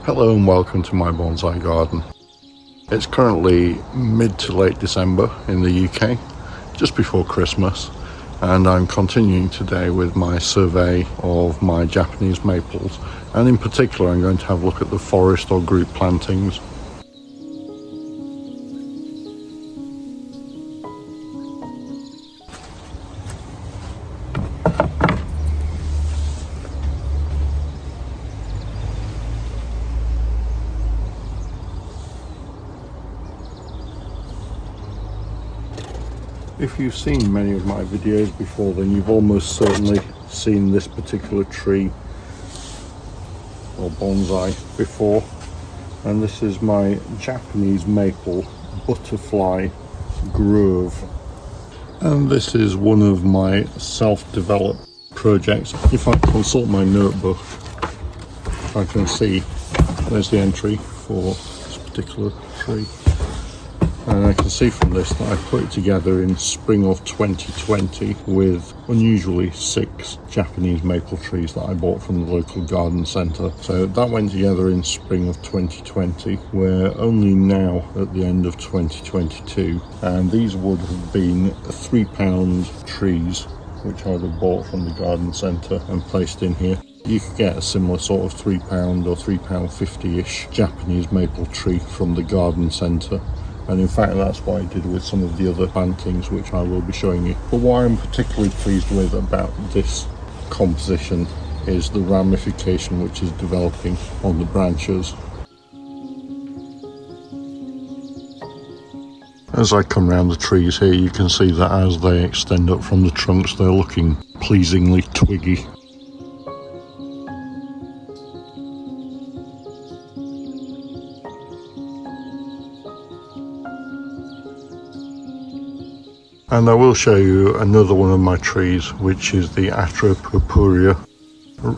Hello and welcome to my bonsai garden. It's currently mid to late December in the UK, just before Christmas, and I'm continuing today with my survey of my Japanese maples, and in particular I'm going to have a look at the forest or group plantings. If you've seen many of my videos before, then you've almost certainly seen this particular tree or bonsai before, and this is my Japanese maple butterfly grove, and this is one of my self-developed projects. If I consult my notebook, I can see there's the entry for this particular tree. And I can see from this that I put it together in spring of 2020 with unusually 6 Japanese maple trees that I bought from the local garden centre. So that went together in spring of 2020. We're only now at the end of 2022, and these would have been £3 trees which I would have bought from the garden centre and placed in here. You could get a similar sort of £3 or £3.50-ish Japanese maple tree from the garden centre. And in fact that's what I did with some of the other plantings which I will be showing you. But what I'm particularly pleased with about this composition is the ramification which is developing on the branches. As I come around the trees here, you can see that as they extend up from the trunks, they're looking pleasingly twiggy. And I will show you another one of my trees, which is the Atropurpureum,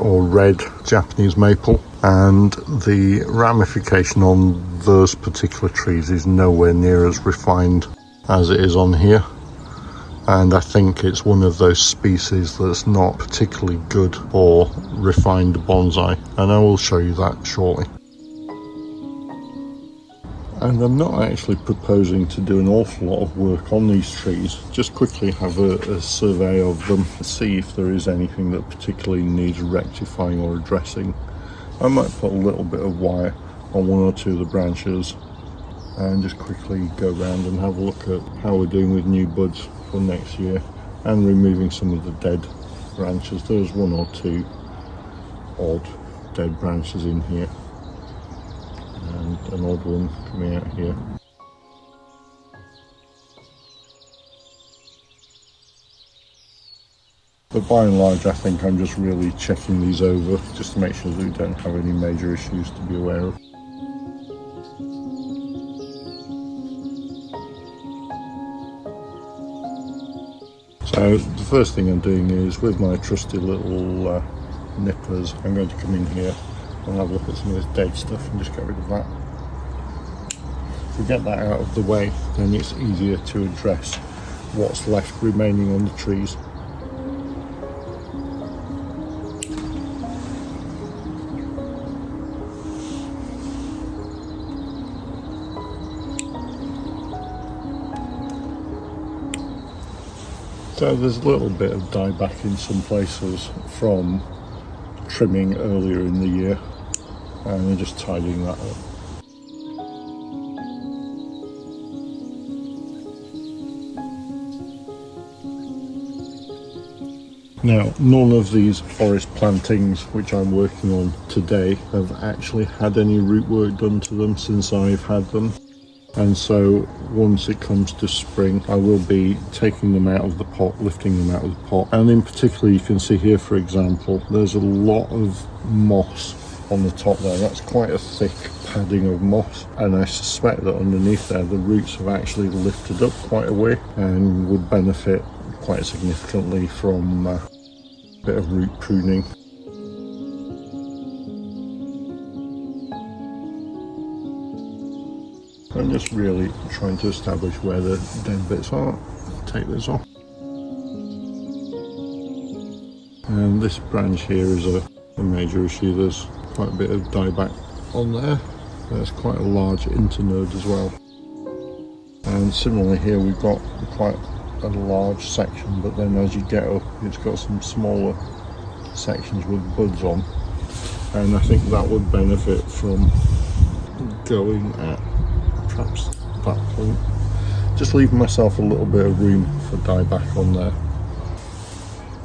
or red Japanese maple, and the ramification on those particular trees is nowhere near as refined as it is on here, and I think it's one of those species that's not particularly good for refined bonsai, and I will show you that shortly. And I'm not actually proposing to do an awful lot of work on these trees, just quickly have a survey of them, see if there is anything that particularly needs rectifying or addressing. I might put a little bit of wire on one or two of the branches and just quickly go around and have a look at how we're doing with new buds for next year, and removing some of the dead branches. There's 1 or 2 odd dead branches in here, and an odd one coming out here. But by and large I think I'm just really checking these over just to make sure that we don't have any major issues to be aware of. So the first thing I'm doing is, with my trusty little nippers, I'm going to come in here and have a look at some of this dead stuff and just get rid of that. If we get that out of the way, then it's easier to address what's left remaining on the trees. So there's a little bit of dieback in some places from trimming earlier in the year, and I'm just tidying that up. Now, none of these forest plantings which I'm working on today have actually had any root work done to them since I've had them, and so once it comes to spring I will be taking them out of the pot, lifting them out of the pot. And in particular you can see here, for example, there's a lot of moss on the top there. That's quite a thick padding of moss, and I suspect that underneath there the roots have actually lifted up quite a way and would benefit quite significantly from a bit of root pruning. I'm just really trying to establish where the dead bits are. Take this off. And this branch here is a major issue. There's quite a bit of dieback on there. There's quite a large internode as well. And similarly here we've got quite a large section, but then as you get up it's got some smaller sections with buds on, and I think that would benefit from going at perhaps that point. Just leaving myself a little bit of room for dieback on there.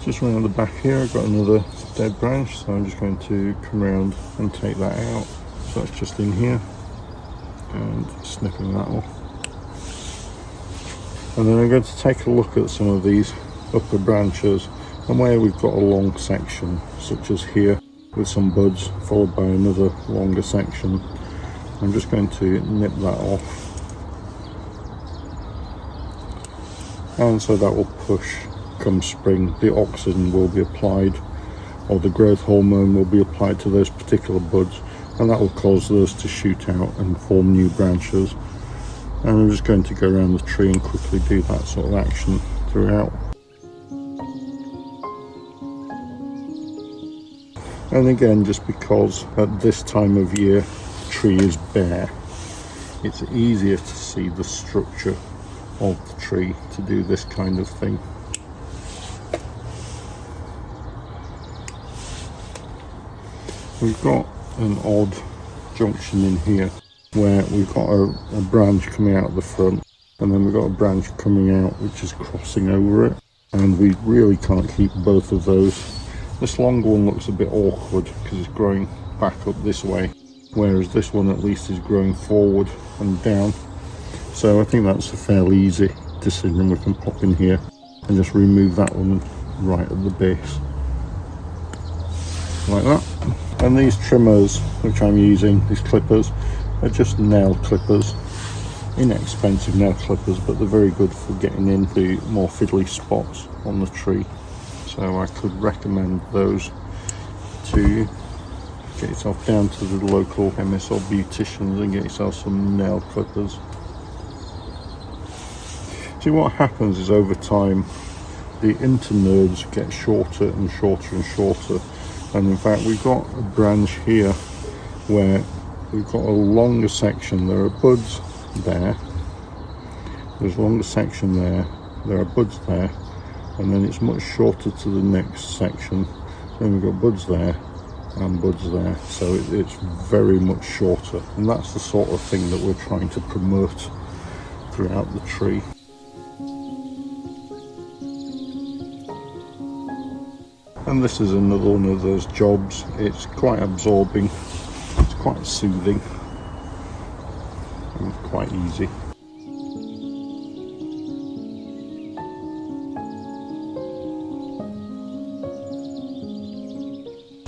Just around the back here I've got another dead branch, so I'm just going to come around and take that out. So that's just in here and snipping that off. And then I'm going to take a look at some of these upper branches, and where we've got a long section such as here with some buds followed by another longer section, I'm just going to nip that off, and so that will push come spring. The oxygen will be applied, or the growth hormone will be applied to those particular buds, and that will cause those to shoot out and form new branches. And I'm just going to go around the tree and quickly do that sort of action throughout. And again, just because at this time of year the tree is bare, it's easier to see the structure of the tree to do this kind of thing. We've got an odd junction in here where we've got a branch coming out the front, and then we've got a branch coming out which is crossing over it, and we really can't keep both of those. This longer one looks a bit awkward because it's growing back up this way, whereas this one at least is growing forward and down. So I think that's a fairly easy decision. We can pop in here and just remove that one right at the base, like that. And these trimmers which I'm using, these clippers, are just nail clippers, inexpensive nail clippers, but they're very good for getting into more fiddly spots on the tree. So I could recommend those to get yourself down to the local chemists or beauticians and get yourself some nail clippers. See, what happens is over time the internodes get shorter and shorter and shorter, and in fact we've got a branch here where we've got a longer section. There are buds there, there's a longer section there are buds there, and then it's much shorter to the next section. Then we've got buds there and buds there, so it's very much shorter, and that's the sort of thing that we're trying to promote throughout the tree. And this is another one of those jobs. It's quite absorbing, it's quite soothing, and quite easy.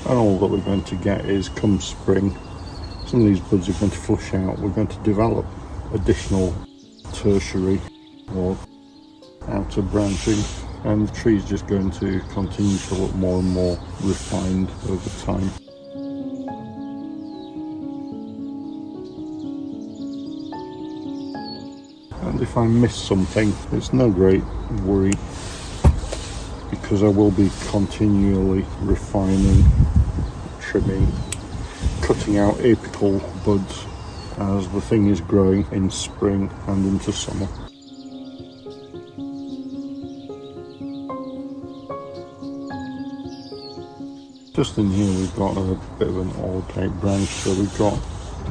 And all that we're going to get is, come spring, some of these buds are going to flush out. We're going to develop additional tertiary or outer branching, and the tree is just going to continue to look more and more refined over time. And if I miss something, it's no great worry, because I will be continually refining, trimming, cutting out apical buds as the thing is growing in spring and into summer. Just in here we've got a bit of an odd-shaped branch, so we've got,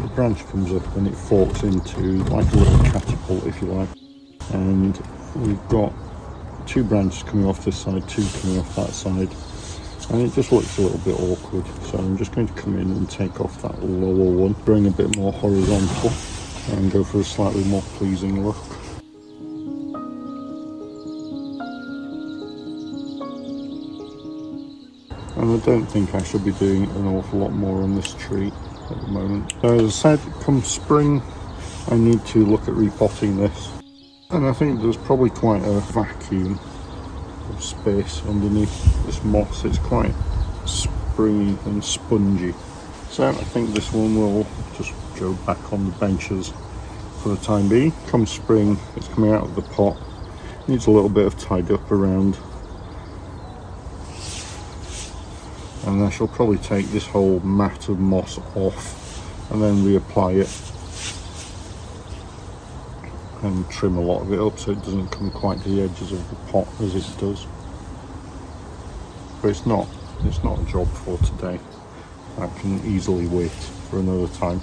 the branch comes up and it forks into like a little catapult, if you like, and we've got two branches coming off this side, two coming off that side, and it just looks a little bit awkward. So I'm just going to come in and take off that lower one, bring a bit more horizontal, and go for a slightly more pleasing look. And I don't think I should be doing an awful lot more on this tree at the moment. So as I said, come spring I need to look at repotting this, and I think there's probably quite a vacuum of space underneath this moss. It's quite springy and spongy, so I think this one will just go back on the benches for the time being. Come spring, it's coming out of the pot, needs a little bit of tidy up around, and I shall probably take this whole mat of moss off and then reapply it and trim a lot of it up so it doesn't come quite to the edges of the pot as it does. But it's not a job for today. That can easily wait for another time.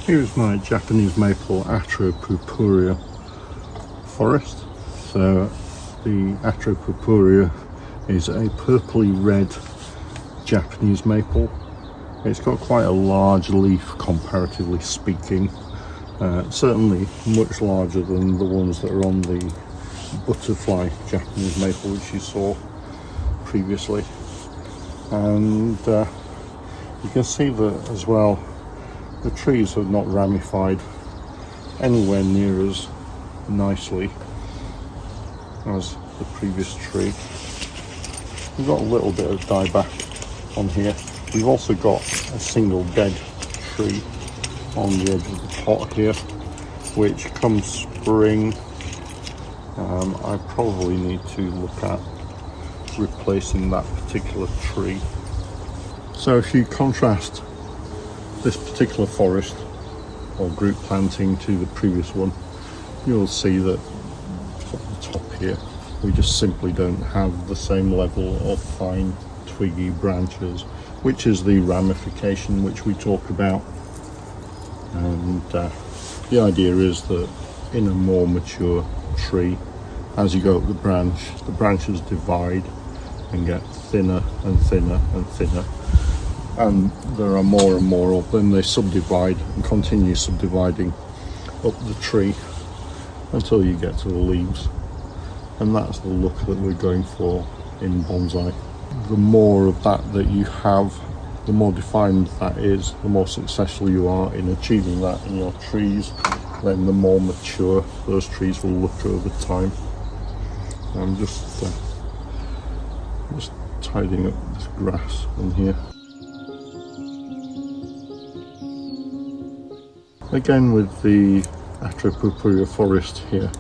Here's my Japanese maple Atropurpureum forest. So the Atropurpureum is a purpley red Japanese maple. It's got quite a large leaf comparatively speaking, certainly much larger than the ones that are on the butterfly Japanese maple which you saw previously. And you can see that as well, the trees have not ramified anywhere near as nicely as the previous tree. We've got a little bit of dieback on here. We've also got a single dead tree on the edge of the pot here, which come spring, I probably need to look at replacing that particular tree. So if you contrast this particular forest or group planting to the previous one, you'll see that at the top here we just simply don't have the same level of fine twiggy branches, which is the ramification which we talk about. And the idea is that in a more mature tree, as you go up the branches divide and get thinner and thinner and thinner, and there are more and more of them. They subdivide and continue subdividing up the tree until you get to the leaves, and that's the look that we're going for in bonsai. The more of that you have, the more defined that is, the more successful you are in achieving that in your trees, then the more mature those trees will look over time. I'm just tidying up this grass in here. Again, with the Atropurpureum forest here,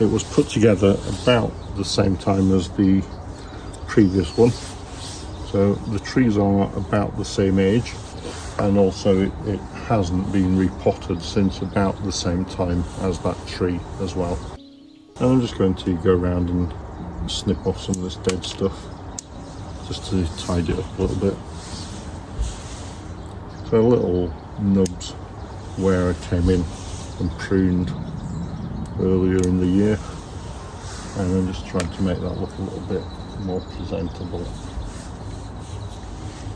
it was put together about the same time as the previous one. So the trees are about the same age, and also it hasn't been repotted since about the same time as that tree as well. And I'm just going to go around and snip off some of this dead stuff just to tidy it up a little bit. So little nubs where I came in and pruned earlier in the year, and I'm just trying to make that look a little bit more presentable.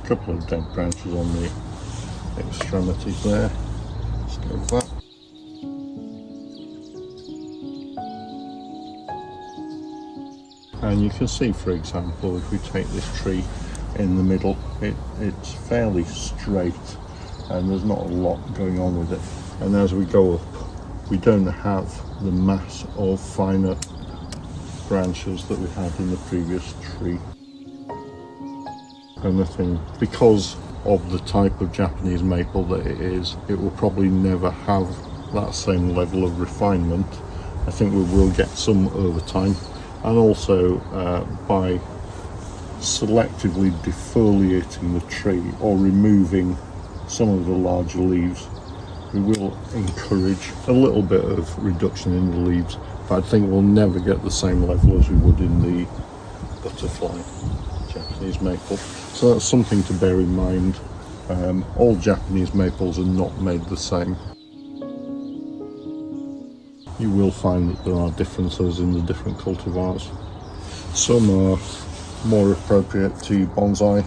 A couple of dead branches on the extremities there, let's go with that. And you can see, for example, if we take this tree in the middle, it's fairly straight and there's not a lot going on with it. And as we go up, we don't have the mass of finer branches that we had in the previous tree. And the thing, because of the type of Japanese maple that it is, it will probably never have that same level of refinement. I think we will get some over time, and also by selectively defoliating the tree or removing some of the larger leaves, we will encourage a little bit of reduction in the leaves, but I think we'll never get the same level as we would in the butterfly Japanese maple. So that's something to bear in mind. All Japanese maples are not made the same. You will find that there are differences in the different cultivars. Some are more appropriate to bonsai.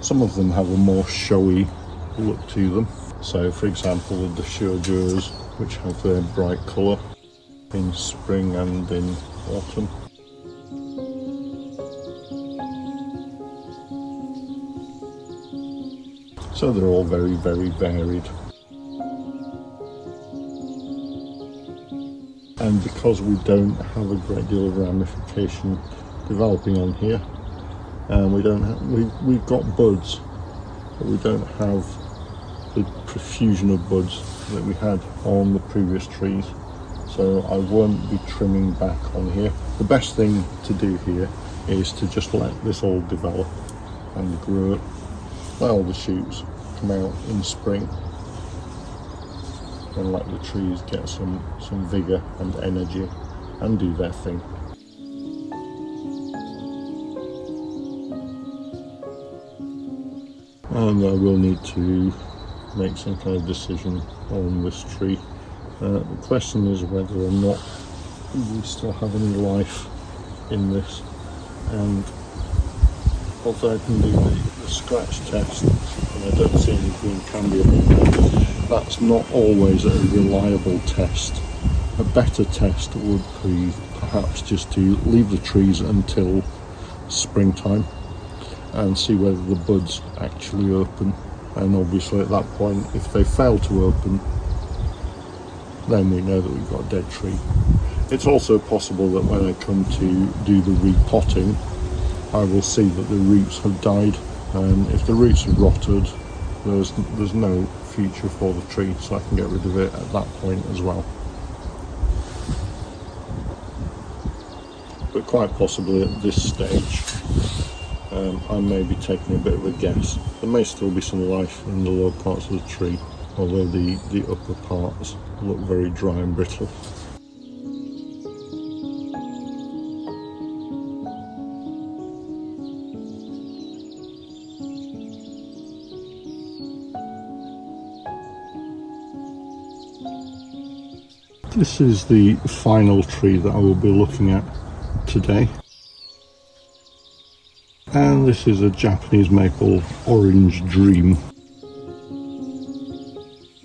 Some of them have a more showy look to them. So for example, the Shurjuras, which have their bright colour in spring and in autumn. So they're all very, very varied. And because we don't have a great deal of ramification developing on here, and we've got buds, but we don't have profusion of buds that we had on the previous trees, so I won't be trimming back on here. The best thing to do here is to just let this all develop and grow, let all the shoots come out in spring, and let the trees get some vigour and energy and do their thing. And I will need to make some kind of decision on this tree. The question is whether or not we still have any life in this, and although I can do the scratch test and I don't see any green candy anymore, that's not always a reliable test. A better test would be perhaps just to leave the trees until springtime and see whether the buds actually open, and obviously at that point, if they fail to open, then we know that we've got a dead tree. It's also possible that when I come to do the repotting, I will see that the roots have died, and if the roots have rotted, there's no future for the tree, so I can get rid of it at that point as well. But quite possibly at this stage, I may be taking a bit of a guess. There may still be some life in the lower parts of the tree, although the upper parts look very dry and brittle. This is the final tree that I will be looking at today. And this is a Japanese maple Orange Dream.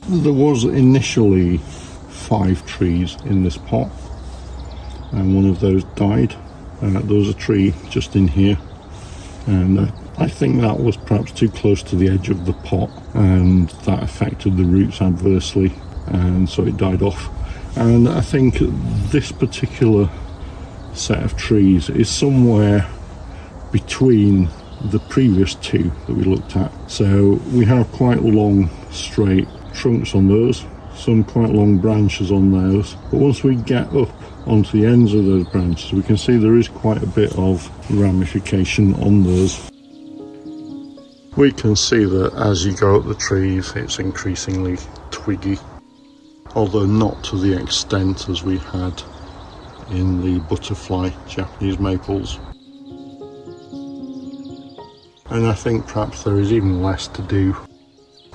There was initially 5 trees in this pot, and one of those died. There was a tree just in here, and I think that was perhaps too close to the edge of the pot, and that affected the roots adversely, and so it died off. And I think this particular set of trees is somewhere between the previous 2 that we looked at. So we have quite long straight trunks on those, some quite long branches on those, but once we get up onto the ends of those branches, we can see there is quite a bit of ramification on those. We can see that as you go up the trees, it's increasingly twiggy, although not to the extent as we had in the butterfly Japanese maples. And I think perhaps there is even less to do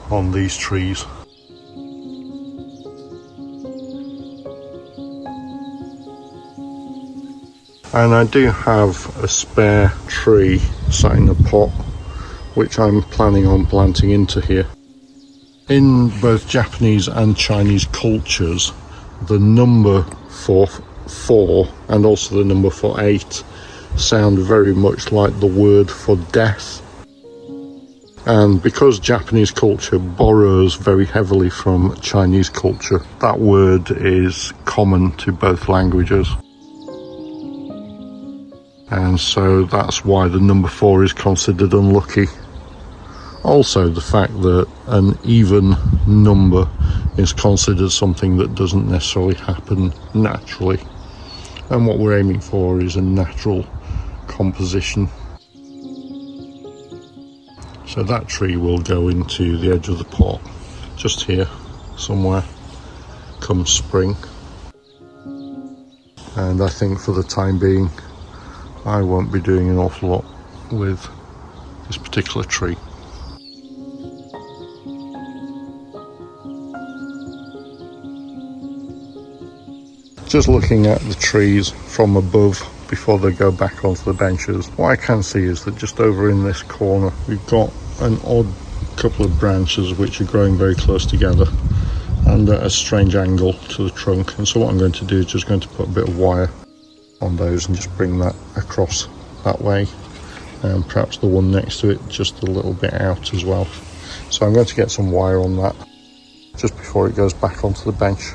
on these trees. And I do have a spare tree sat in a pot, which I'm planning on planting into here. In both Japanese and Chinese cultures, the number for 4 and also the number for 8 sound very much like the word for death. And because Japanese culture borrows very heavily from Chinese culture, that word is common to both languages. And so that's why the number 4 is considered unlucky. Also, the fact that an even number is considered something that doesn't necessarily happen naturally. And what we're aiming for is a natural composition. So that tree will go into the edge of the pot, just here somewhere, come spring. And I think for the time being, I won't be doing an awful lot with this particular tree. Just looking at the trees from above before they go back onto the benches, what I can see is that just over in this corner we've got an odd couple of branches which are growing very close together and at a strange angle to the trunk. And so what I'm going to do is just going to put a bit of wire on those and just bring that across that way, and perhaps the one next to it just a little bit out as well. So I'm going to get some wire on that just before it goes back onto the bench.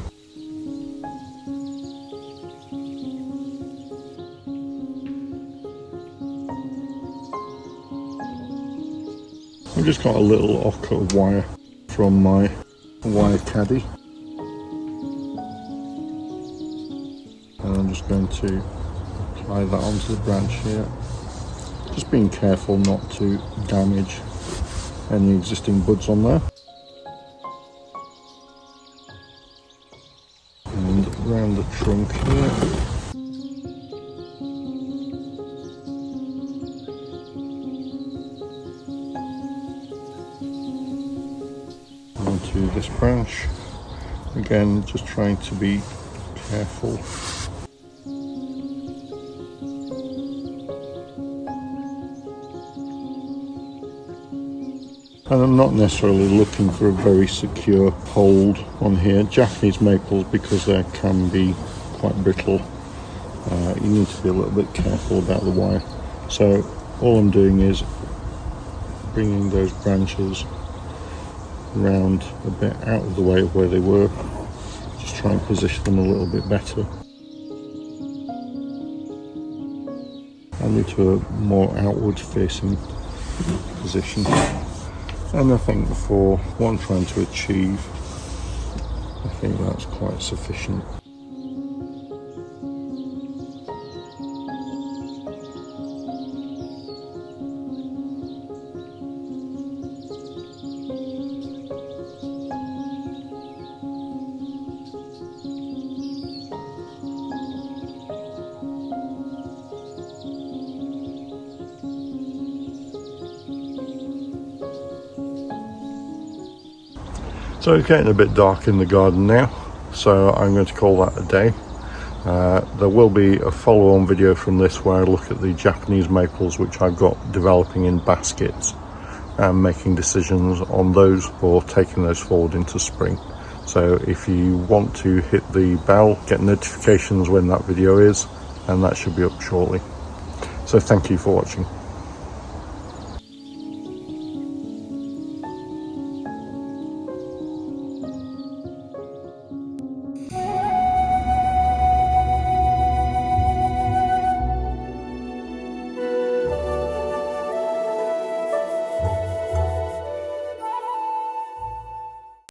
I've just got a little offcut of wire from my wire caddy, and I'm just going to apply that onto the branch here, just being careful not to damage any existing buds on there. And around the trunk here. Onto this branch. Again, just trying to be careful. And I'm not necessarily looking for a very secure hold on here. Japanese maples, because they can be quite brittle, you need to be a little bit careful about the wire. So all I'm doing is bringing those branches round a bit out of the way of where they were, just try and position them a little bit better and into a more outward facing position. And I think for what I'm trying to achieve, I think that's quite sufficient. So it's getting a bit dark in the garden now, so I'm going to call that a day. There will be a follow-on video from this where I look at the Japanese maples which I've got developing in baskets and making decisions on those or taking those forward into spring. So if you want to hit the bell, get notifications when that video is, and that should be up shortly. So thank you for watching.